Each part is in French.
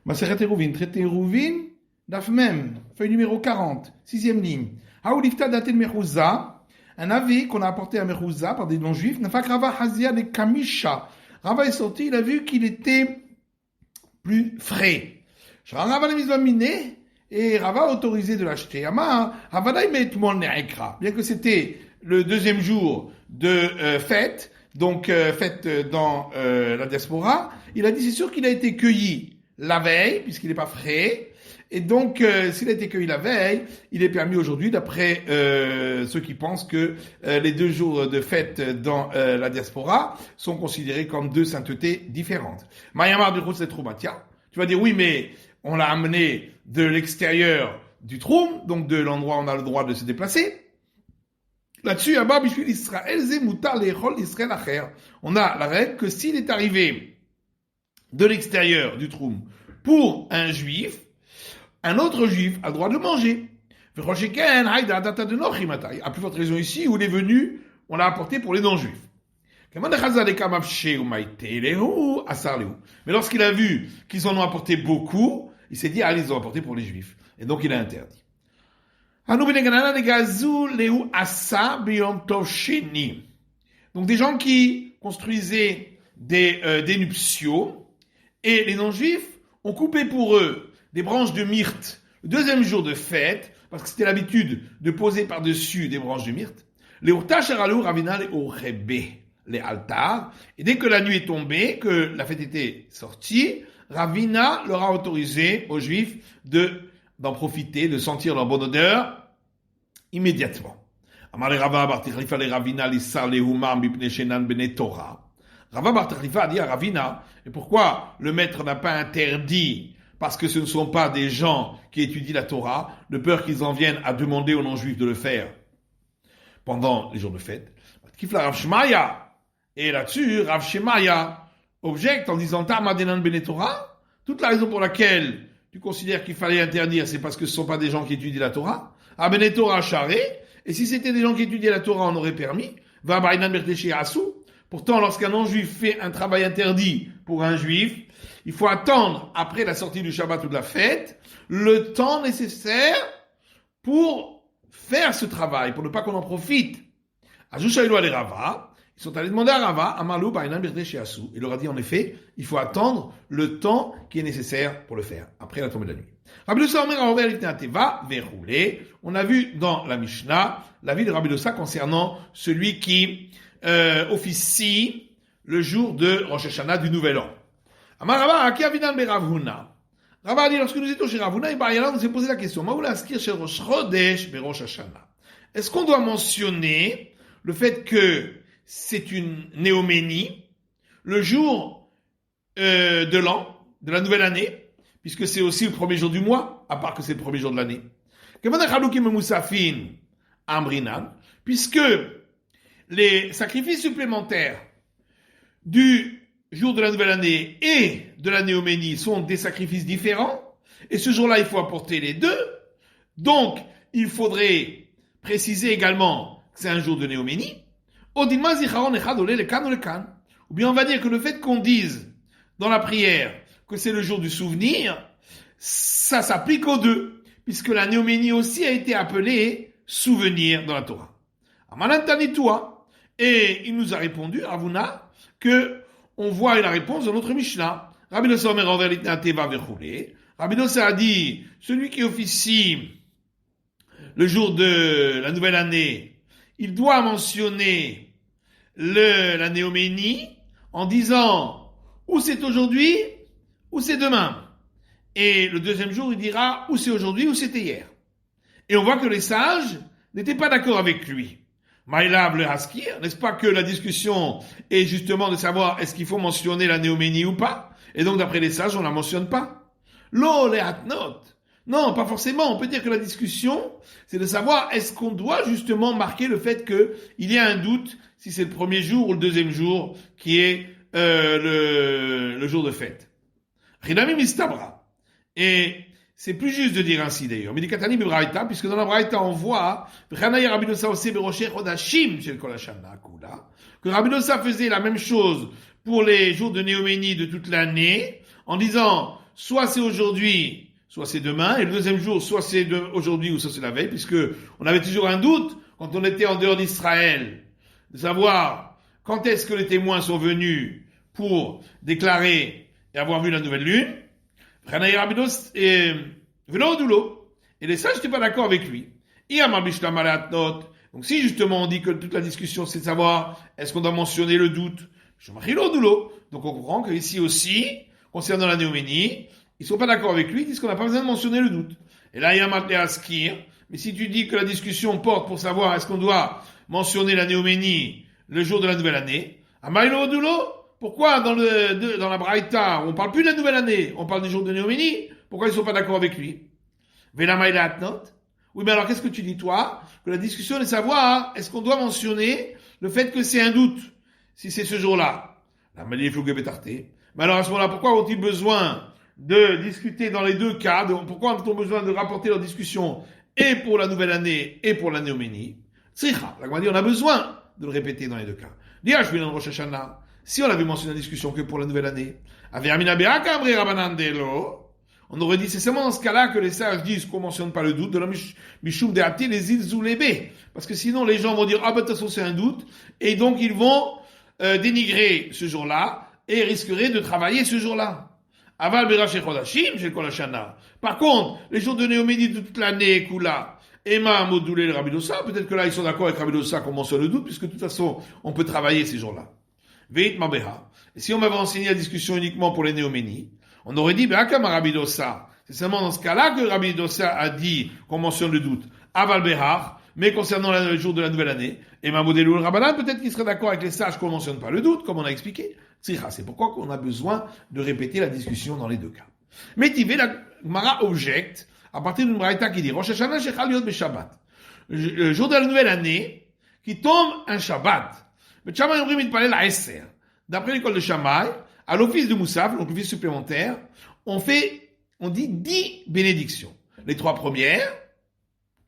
Maseret Eruvin, traité Eruvin, daf mem, feuille numéro 40, sixième ligne. Haoulifta datel mechouza, un avis qu'on a apporté à Mechouza par des non-juifs, Nafak Rava Hazia de Kamisha. Rava est sorti, il a vu qu'il était plus frais. Rava le misva miné, et Rava a autorisé de l'acheter. Ama, Havada met mon ne'ekra. Bien que c'était le deuxième jour de fête, donc fête dans la diaspora, il a dit c'est sûr qu'il a été cueilli la veille, puisqu'il n'est pas frais, et donc s'il a été cueilli la veille, il est permis aujourd'hui, d'après ceux qui pensent que les 2 jours de fête dans la diaspora sont considérés comme 2 saintetés différentes. Mayamar du Khoutzet Troumatia, tu vas dire oui, mais on l'a amené de l'extérieur du Troum, donc de l'endroit où on a le droit de se déplacer. Là-dessus, on a la règle que s'il est arrivé de l'extérieur du Troum pour un juif, un autre juif a le droit de le manger. À plus forte raison ici, où il est venu, on l'a apporté pour les non-juifs. Mais lorsqu'il a vu qu'ils en ont apporté beaucoup, il s'est dit, ils les ont apporté pour les juifs. Et donc il a interdit. Donc des gens qui construisaient des nuptiaux, et les non-juifs ont coupé pour eux des branches de myrte le 2e jour de fête, parce que c'était l'habitude de poser par-dessus des branches de myrte. Les altars. Et dès que la nuit est tombée, que la fête était sortie, Ravina leur a autorisé aux juifs d'en profiter, de sentir leur bonne odeur immédiatement. Rava Bar Techlifa a dit à Ravina, et pourquoi le maître n'a pas interdit, parce que ce ne sont pas des gens qui étudient la Torah, de peur qu'ils en viennent à demander aux non-juifs de le faire pendant les jours de fête. Et là-dessus, Rav Shemaya objecte en disant Ta'madenan bene Torah. Toute la raison pour laquelle tu considères qu'il fallait interdire, c'est parce que ce ne sont pas des gens qui étudient la Torah. A bene Torah charé. Et si c'était des gens qui étudiaient la Torah, on aurait permis. Va bainan berteché asou. Pourtant, lorsqu'un non-juif fait un travail interdit pour un juif, il faut attendre, après la sortie du Shabbat ou de la fête, le temps nécessaire pour faire ce travail, pour ne pas qu'on en profite. Ajushaïlo ale Rava, ils sont allés demander à Rava, Amalou bainan berteché asou. Il leur a dit en effet, il faut attendre le temps qui est nécessaire pour le faire, après la tombée de la nuit. Rabbi Dossa Omer Arover Litnateva verroulé. On a vu dans la Mishnah l'avis de Rabbi Dossa concernant celui qui officie le jour de Rosh Hashanah du Nouvel An. Amar Rava Aki Avidan Berav Huna. Rava a dit lorsque nous étions chez Rav Huna, on s'est posé la question Maoula Askir Shel Rosh Chodesh Berosh Hashanah. Est-ce qu'on doit mentionner le fait que c'est une néoménie, le jour de l'an, de la nouvelle année, puisque c'est aussi le premier jour du mois, à part que c'est le premier jour de l'année. Puisque les sacrifices supplémentaires du jour de la nouvelle année et de la néoménie sont des sacrifices différents, et ce jour-là, il faut apporter les deux, donc il faudrait préciser également que c'est un jour de néoménie. Ou bien on va dire que le fait qu'on dise dans la prière que c'est le jour du souvenir, ça s'applique aux deux, puisque la néoménie aussi a été appelée souvenir dans la Torah. Et il nous a répondu, Ravuna, que on voit la réponse dans notre Mishnah. Rabbi Dossa Omer Arover Litnateva verroulé. Rabbi Dossa a dit, celui qui officie le jour de la nouvelle année, il doit mentionner la néoménie en disant ou c'est aujourd'hui ou c'est demain. Et le deuxième jour, il dira ou c'est aujourd'hui ou c'était hier. Et on voit que les sages n'étaient pas d'accord avec lui. Maïlav le Haskir, n'est-ce pas que la discussion est justement de savoir est-ce qu'il faut mentionner la néoménie ou pas? Et donc d'après les sages, on la mentionne pas. Lo le hatnot. Non, pas forcément. On peut dire que la discussion, c'est de savoir est-ce qu'on doit justement marquer le fait qu'il y a un doute si c'est le premier jour ou le deuxième jour qui est le jour de fête. Rinami mistabra. Et c'est plus juste de dire ainsi d'ailleurs. Midikatani bebraïta, puisque dans la braïta on voit que Rabbi Dossa faisait la même chose pour les jours de néoménie de toute l'année, en disant soit c'est aujourd'hui, soit c'est demain, et le deuxième jour, soit c'est aujourd'hui ou soit c'est la veille, puisque on avait toujours un doute quand on était en dehors d'Israël, de savoir quand est-ce que les témoins sont venus pour déclarer et avoir vu la nouvelle lune. Et les sages n'étaient pas d'accord avec lui. Donc si justement on dit que toute la discussion c'est de savoir est-ce qu'on doit mentionner le doute, donc on comprend qu'ici aussi, concernant la néoménie, ils sont pas d'accord avec lui, ils disent qu'on n'a pas besoin de mentionner le doute. Et là il y a un à skir, mais si tu dis que la discussion porte pour savoir est-ce qu'on doit mentionner la néoménie le jour de la nouvelle année, pourquoi dans la Braïta, on parle plus de la nouvelle année, on parle du jour de néoménie, pourquoi ils sont pas d'accord avec lui? Oui, mais alors qu'est-ce que tu dis toi? Que la discussion est de savoir, est-ce qu'on doit mentionner le fait que c'est un doute, si c'est ce jour-là? Mais alors à ce moment-là, pourquoi ont-ils besoin de discuter dans les deux cas? Pourquoi ont-ils besoin de rapporter leur discussion et pour la nouvelle année et pour la néoménie? La Gemara dit on a besoin de le répéter dans les deux cas. Si on avait mentionné la discussion que pour la nouvelle année, on aurait dit c'est seulement dans ce cas-là que les sages disent qu'on mentionne pas le doute de la Mishum de Hati les îles Zoulébé. Parce que sinon les gens vont dire ah ben de toute façon c'est un doute et donc ils vont dénigrer ce jour-là et risqueraient de travailler ce jour-là. Aval Berach Chodashim chez Kolashana. Par contre, les jours de Néoménie de toute l'année, Kula, Emma Modoulé le Rabbi Dossa, peut-être que là ils sont d'accord avec Rabbi Dossa qu'on mentionne le doute puisque de toute façon on peut travailler ces jours-là. Veit Mabeha. Et si on m'avait enseigné la discussion uniquement pour les néoménies, on aurait dit, Be'akam Rabbi Dossa. C'est seulement dans ce cas-là que Rabbi Dossa a dit qu'on mentionne le doute. Aval Behar, mais concernant le jour de la nouvelle année, et Mamodelou le Rabbanan, peut-être qu'il serait d'accord avec les sages qu'on mentionne pas le doute, comme on a expliqué. C'est pourquoi on a besoin de répéter la discussion dans les deux cas. Mais Tivé, la Gemara objecte, à partir d'une braïta qui dit, Rosh Hashanah shechal yot beShabbat. Le jour de la nouvelle année, qui tombe un Shabbat. Mais Shammai Omrim Mitpalel à Esser. D'après l'école de Shammai, à l'office de Moussaf, donc l'office supplémentaire, on dit 10 bénédictions. Les 3 premières,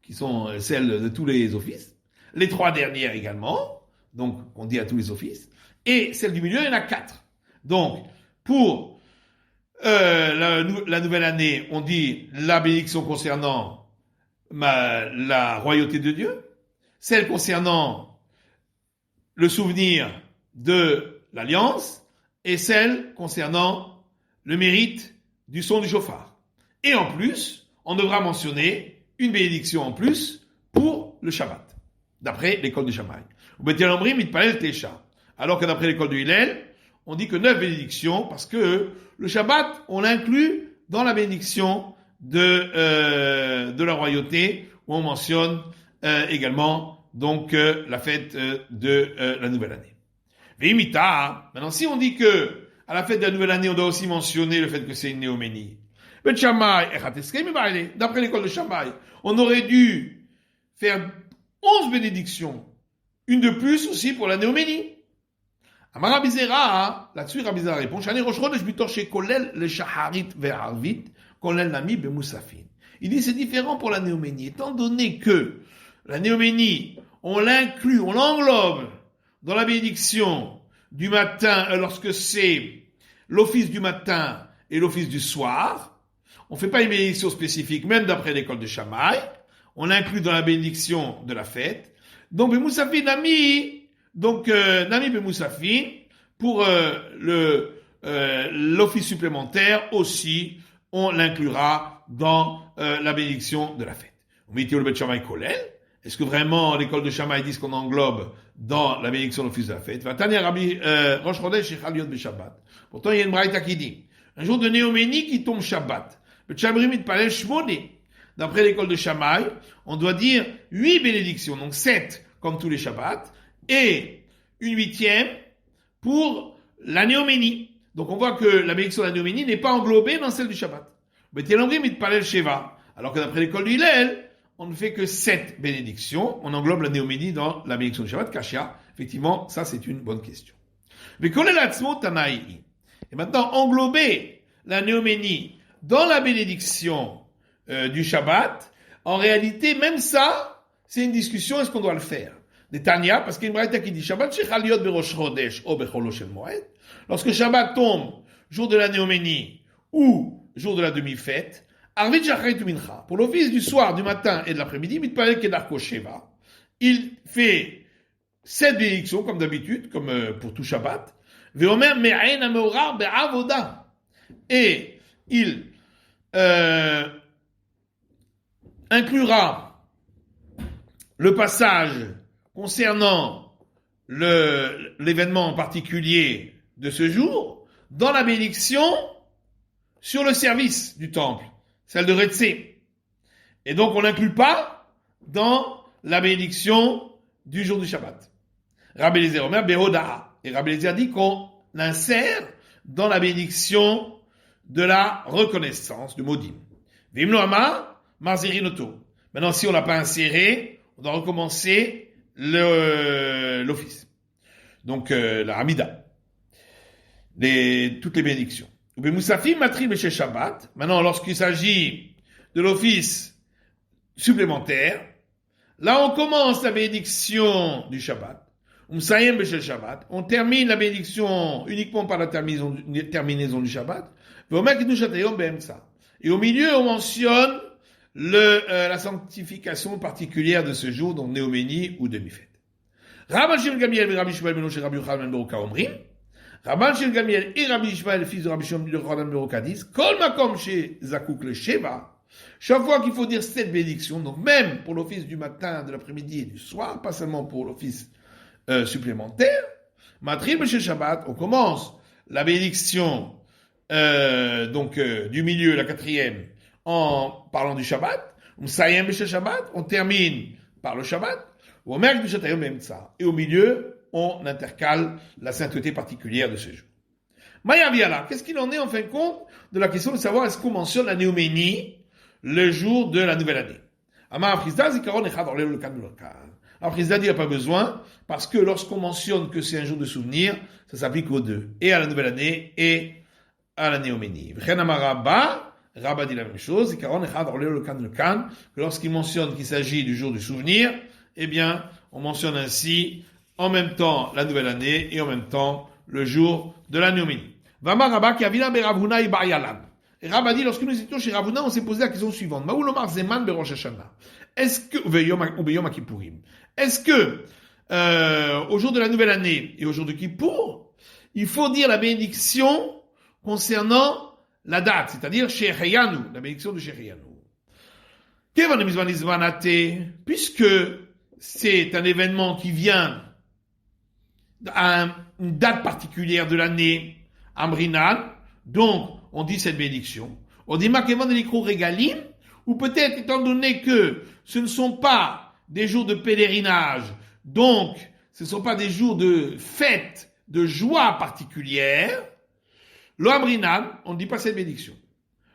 qui sont celles de tous les offices, les 3 dernières également, donc on dit à tous les offices, et celle du milieu, il y en a 4. Donc, pour la nouvelle année, on dit la bénédiction concernant la royauté de Dieu, celle concernant le souvenir de l'alliance et celle concernant le mérite du son du chauffard. Et en plus, on devra mentionner une bénédiction en plus pour le Shabbat, d'après l'école de Shammai. Alors que d'après l'école de Hillel, on dit que 9 bénédictions, parce que le Shabbat, on l'inclut dans la bénédiction de la royauté, où on mentionne également donc la fête de la nouvelle année. Veimita, maintenant si on dit que à la fête de la nouvelle année on doit aussi mentionner le fait que c'est une néoménie. D'après l'école de Shammai, on aurait dû faire 11 bénédictions, une de plus aussi pour la néoménie. Amar Rabizera, là-dessus Rabizera répond, Shani Rosh Chodesh bitor shekolel le shaharit ve'arvit kolel nami bemusafin. Il dit c'est différent pour la néoménie, étant donné que la néoménie, on l'inclut, on l'englobe dans la bénédiction du matin, lorsque c'est l'office du matin et l'office du soir. On ne fait pas une bénédiction spécifique, même d'après l'école de Shammai. On l'inclut dans la bénédiction de la fête. Donc, Bemoussafin Nami, Nami Bemoussafin, pour l'office supplémentaire aussi, on l'inclura dans la bénédiction de la fête. On met le Bet Shammai Kolel. Est-ce que vraiment l'école de Shammai dit qu'on englobe dans la bénédiction de l'office de la fête? Pourtant, il y a une braïta qui dit un jour de néoménie qui tombe Shabbat. D'après l'école de Shammai, on doit dire 8 bénédictions, donc 7 comme tous les Shabbats, et une 8e pour la néoménie. Donc on voit que la bénédiction de la néoménie n'est pas englobée dans celle du Shabbat. Alors que d'après l'école de Hillel, on ne fait que 7 bénédictions. On englobe la néoménie dans la bénédiction du Shabbat. Kashia, effectivement, ça c'est une bonne question. Mais et maintenant, englober la néoménie dans la bénédiction du Shabbat, en réalité, même ça, c'est une discussion, est-ce qu'on doit le faire? Des Tanya, parce qu'il y a une braïta qui dit Shabbat shechal yot berosh chodesh o becholo shel moed. Lorsque Shabbat tombe, jour de la néoménie, ou jour de la demi-fête, Arvit Shachrit Mincha, pour l'office du soir, du matin et de l'après-midi, Mitpalel Kedarko Sheva, il fait 7 bénédictions, comme d'habitude, comme pour tout Shabbat, Veomer Me'ain Ameorar Be'avoda, et il inclura le passage concernant l'événement en particulier de ce jour dans la bénédiction sur le service du temple, celle de Retzé. Et donc on n'inclut pas dans la bénédiction du jour du Shabbat. Rabbi Eliezer Omer Behoda'a. Et Rabbi Eliezer dit qu'on insère dans la bénédiction de la reconnaissance, du Modim. Vimlo Ama, Marzirinoto. Maintenant, si on l'a pas inséré, on doit recommencer l'office. Donc, la Hamida. Toutes les bénédictions. Moussafim Matri Beshe Shabbat. Maintenant, lorsqu'il s'agit de l'office supplémentaire, là, on commence la bénédiction du Shabbat. Moussayem Beshe Shabbat. On termine la bénédiction uniquement par la terminaison du Shabbat. Et au milieu, on mentionne la sanctification particulière de ce jour, donc Néoménie ou demi-fête. Rabban Shimon Gamiel et Rabbi Shmuel ben Moshe Rabbi Yochanan ben Beroka omrim. Rabban Shimon Gamiel et Rabbi Shmuel, fils de Rabbi Shimon ben Yochanan ben Beroka, disent Kol makom chez Zakouk le Sheva. Chaque fois qu'il faut dire cette bénédiction, donc même pour l'office du matin, de l'après-midi et du soir, pas seulement pour l'office supplémentaire, Matril Beshe Shabbat, on commence la bénédiction du milieu, la quatrième, en parlant du Shabbat. Msayem Beshe Shabbat, on termine par le Shabbat. Et au milieu, on intercale la sainteté particulière de ce jour. Maya Viala, qu'est-ce qu'il en est en fin de compte de la question de savoir est-ce qu'on mentionne la Néoménie le jour de la nouvelle année? Amar Frisda, Zikaron Echad Orleu le Kan Lokan. Alors Frisda dit il n'y a pas besoin, parce que lorsqu'on mentionne que c'est un jour de souvenir, ça s'applique aux deux, et à la nouvelle année, et à la Néoménie. V'chen Amar Rabba dit la même chose, Zikaron Echad Orleu le Kan Lokan, que lorsqu'il mentionne qu'il s'agit du jour du souvenir, eh bien, on mentionne ainsi en même temps la nouvelle année et en même temps le jour de la Néoménie. Vama Rabba qui avila be Ravuna et Baryalan. Et Rabba dit, lorsque nous étions chez Ravuna, on s'est posé la question suivante. Maoulomar Zeman be Rosh Hashanah. Est-ce que, ou Beyom Kippourim. Est-ce que, au jour de la nouvelle année et au jour de Kippour, il faut dire la bénédiction concernant la date, c'est-à-dire Sheheyanu, la bénédiction de Sheheyanu. Puisque c'est un événement qui vient à une date particulière de l'année, Amrinan, donc on dit cette bénédiction. On dit Makevan Elikro Regalim, ou peut-être étant donné que ce ne sont pas des jours de pèlerinage, donc ce ne sont pas des jours de fête, de joie particulière, Lo Amrinan, on ne dit pas cette bénédiction.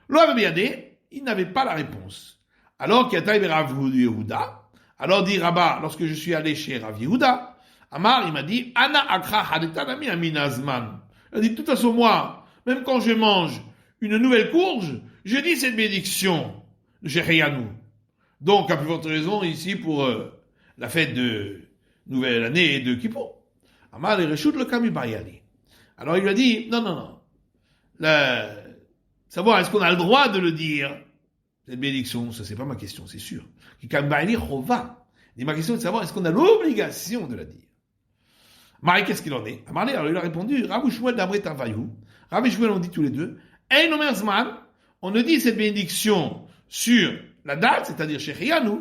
Lo Abebiadé, il n'avait pas la réponse. Alors qu'il y a Taïb Rav Yehuda, alors dit Rabba, lorsque je suis allé chez Rav Yehuda, Amar, il m'a dit, Ana akra hadetanami aminazman. Il a dit, de toute façon, moi, même quand je mange une nouvelle courge, je dis cette bénédiction de Sheheyanu. Donc, à plus forte raison, ici, pour la fête de nouvelle année et de Kippour. Amar, le reshut le kami bayali. Alors, il lui a dit, non. Savoir, est-ce qu'on a le droit de le dire? Cette bénédiction, ça c'est pas ma question, c'est sûr. Et ma question est de savoir est-ce qu'on a l'obligation de la dire. Marie, qu'est-ce qu'il en est? Alors il a répondu, Rabbi Shmuel d'Amret Avayou. Rabbi Shmuel, on dit tous les deux, Ein Omer Zman, on ne dit cette bénédiction sur la date, c'est-à-dire Sheheyanu,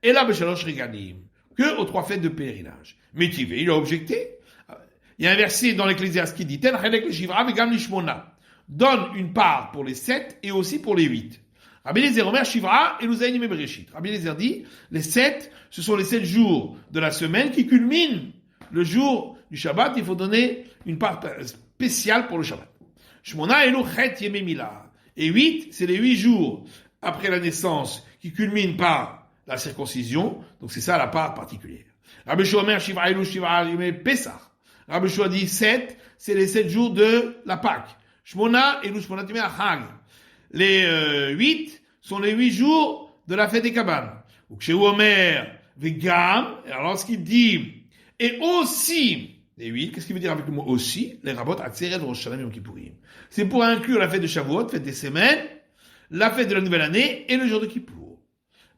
et là, Beshalosh Regalim, que aux 3 fêtes de pèlerinage. Métivé, il a objecté. Il y a un verset dans l'Ecclésiaste qui dit, Ten Chelek le Shivra vegam lishmona. Donne une part pour les 7 et aussi pour les 8. Rabbi Eliezer Omer Shivra et nous a animé Bereshit. Rabbi Eliezer dit, les 7, ce sont les 7 jours de la semaine qui culminent le jour du Shabbat. Il faut donner une part spéciale pour le Shabbat. Shmona elu chet yemei mila. Et 8, c'est les 8 jours après la naissance qui culminent par la circoncision. Donc c'est ça la part particulière. Rabbi Shua Omer Shivra elu Shivra yemei Pesach. Rabbi Shua dit 7, c'est les 7 jours de la Pâque. Shmona elu Shmona yemei Chag. Les 8 sont les 8 jours de la fête des cabanes. Donc chez Omer Vegam, alors lorsqu'il dit et aussi les 8, qu'est-ce qu'il veut dire avec le mot aussi? Les rabots Atzeret Rosh Hashanah Yom Kippourim. C'est pour inclure la fête de Shavuot, fête des semaines, la fête de la nouvelle année et le jour de Kippour.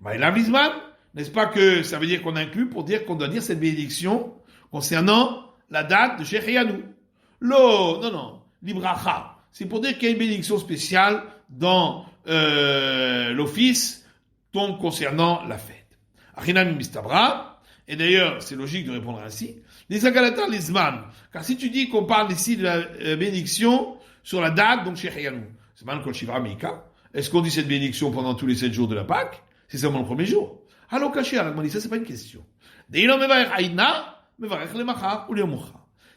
Maïlam Lisman, n'est-ce pas que ça veut dire qu'on inclut pour dire qu'on doit dire cette bénédiction concernant la date de Shechianu. Non, Libracha. C'est pour dire qu'il y a une bénédiction spéciale dans l'office, donc concernant la fête. Achinam Mistabra, et d'ailleurs c'est logique de répondre ainsi, les Agalata Lisman, car si tu dis qu'on parle ici de la bénédiction sur la date, donc Shechianu, c'est mal Kol Shivra Mika, est-ce qu'on dit cette bénédiction pendant tous les 7 jours de la Pâque? C'est seulement le premier jour. Alors caché, alors dit ça c'est pas une question.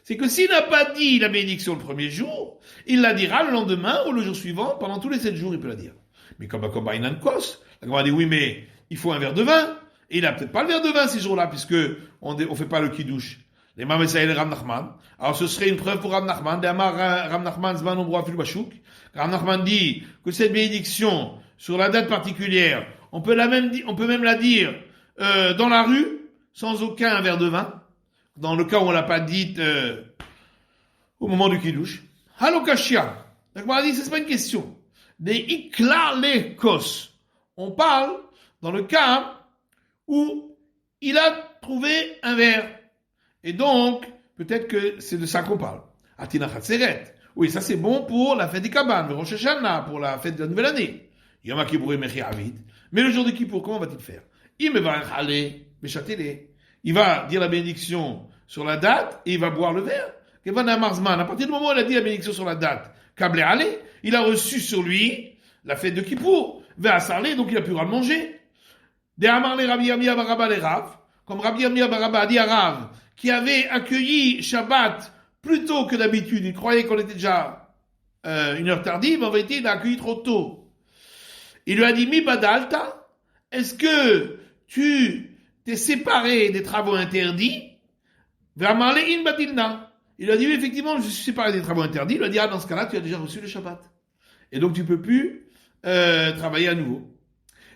C'est que s'il n'a pas dit la bénédiction le premier jour, il la dira le lendemain ou le jour suivant, pendant tous les 7 jours il peut la dire. Mais comme Bainan Kos, la Gemara dit oui mais il faut un verre de vin, et il n'a peut-être pas le verre de vin ces jours-là, puisque on fait pas le kiddush. Les Mamessa et les Rav Nachman. Alors ce serait une preuve pour Rav Nachman. Rav Nachman Zman Ombroa Filbashuk. Rav Nachman dit que cette bénédiction sur la date particulière, on peut même la dire dans la rue, sans aucun verre de vin, dans le cas où on l'a pas dite au moment du kiddush. Halokashia. Donc on a dit, c'est pas une question. Des iklar les kos. On parle dans le cas où il a trouvé un verre. Et donc, peut-être que c'est de ça qu'on parle. Atina Chatzeret. Oui, ça c'est bon pour la fête des Kaban, le Rosh Hashanah, pour la fête de la nouvelle année. Yom Kippour et Mechi Avid. Mais le jour de Kippour, comment va-t-il faire? Il va dire la bénédiction sur la date et il va boire le verre. À partir du moment où il a dit la bénédiction sur la date, Kablé Ale, il a reçu sur lui la fête de Kippour. Vers Sarlé, donc il a pu le manger. Des Amar les Rabbi Yamia Baraba les Rav, comme Rabbi Yamia Baraba a dit à Rav, qui avait accueilli Shabbat plus tôt que d'habitude, il croyait qu'on était déjà une heure tardive, en vérité il a accueilli trop tôt. Il lui a dit, Mi Badalta, est-ce que tu t'es séparé des travaux interdits? Vers Marlé in Batilna. Il lui a dit, oui, effectivement, je suis séparé des travaux interdits. Il lui a dit, dans ce cas-là, tu as déjà reçu le Shabbat. Et donc tu peux plus travailler à nouveau.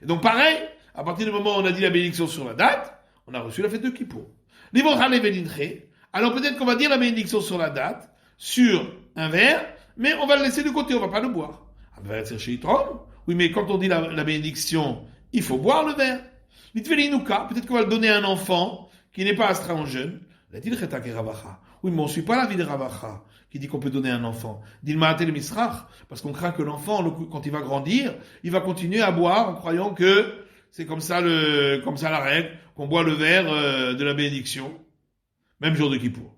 Et donc pareil, à partir du moment où on a dit la bénédiction sur la date, on a reçu la fête de Kippour. Alors peut-être qu'on va dire la bénédiction sur la date, sur un verre, mais on va le laisser de côté, on va pas le boire. Oui, mais quand on dit la bénédiction, il faut boire le verre. Peut-être qu'on va le donner à un enfant qui n'est pas astreint en jeûne. Oui, mais on ne suit pas la vie de Ravacha qui dit qu'on peut donner à un enfant. Parce qu'on craint que l'enfant, quand il va grandir, il va continuer à boire en croyant que c'est comme ça la règle, qu'on boit le verre de la bénédiction, même jour de Kippour.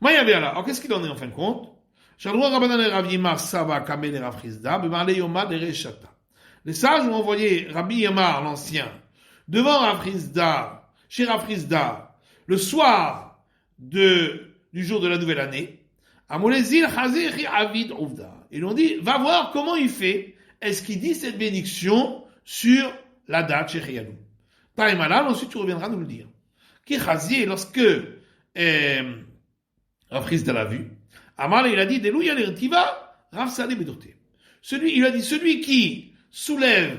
Alors qu'est-ce qu'il en est en fin de compte? Les sages ont envoyé Rabbi Yamar, l'ancien, devant Rav Hizda, chez Rav Hizda, le soir du jour de la nouvelle année. Ils l'ont dit, va voir comment il fait. Est-ce qu'il dit cette bénédiction sur la date chez Chiyanou? Ensuite tu reviendras nous le dire. Qui chazier, lorsque Rav Hizda l'a vu, Amar, il a dit, celui qui soulève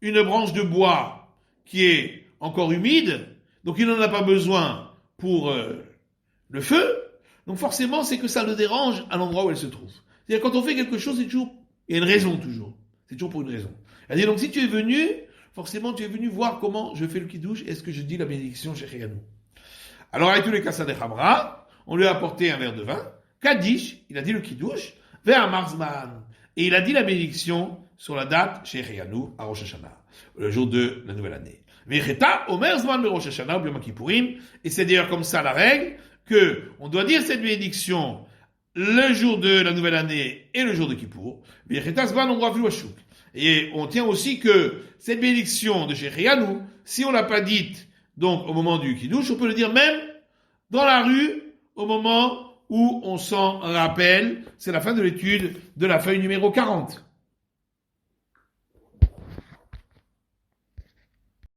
une branche de bois qui est encore humide, donc il n'en a pas besoin pour le feu, donc forcément c'est que ça le dérange à l'endroit où elle se trouve. C'est-à-dire quand on fait quelque chose, il y a une raison toujours. C'est toujours pour une raison. C'est-à-dire donc si tu es venu, forcément tu es venu voir comment je fais le kiddush, est-ce que je dis la bénédiction chez Chiyanou. Alors avec tous les cas de Hamra, on lui a apporté un verre de vin, Kaddish, il a dit le kiddush, vers Marzman, et il a dit la bénédiction sur la date chez Chiyanou à Rosh Hashanah, le jour de la nouvelle année. Vecheta, Omer Zman be Rosh Hashanah, ou Yom Kippourim, et c'est d'ailleurs comme ça la règle, que on doit dire cette bénédiction le jour de la nouvelle année et le jour de Kippour. Vecheta Zman Ombroa Filbashuk. Et on tient aussi que cette bénédiction de chez Chiyanou, si on l'a pas dite, donc au moment du Kiddush, on peut le dire même dans la rue, au moment où on s'en rappelle. C'est la fin de l'étude de la feuille numéro 40.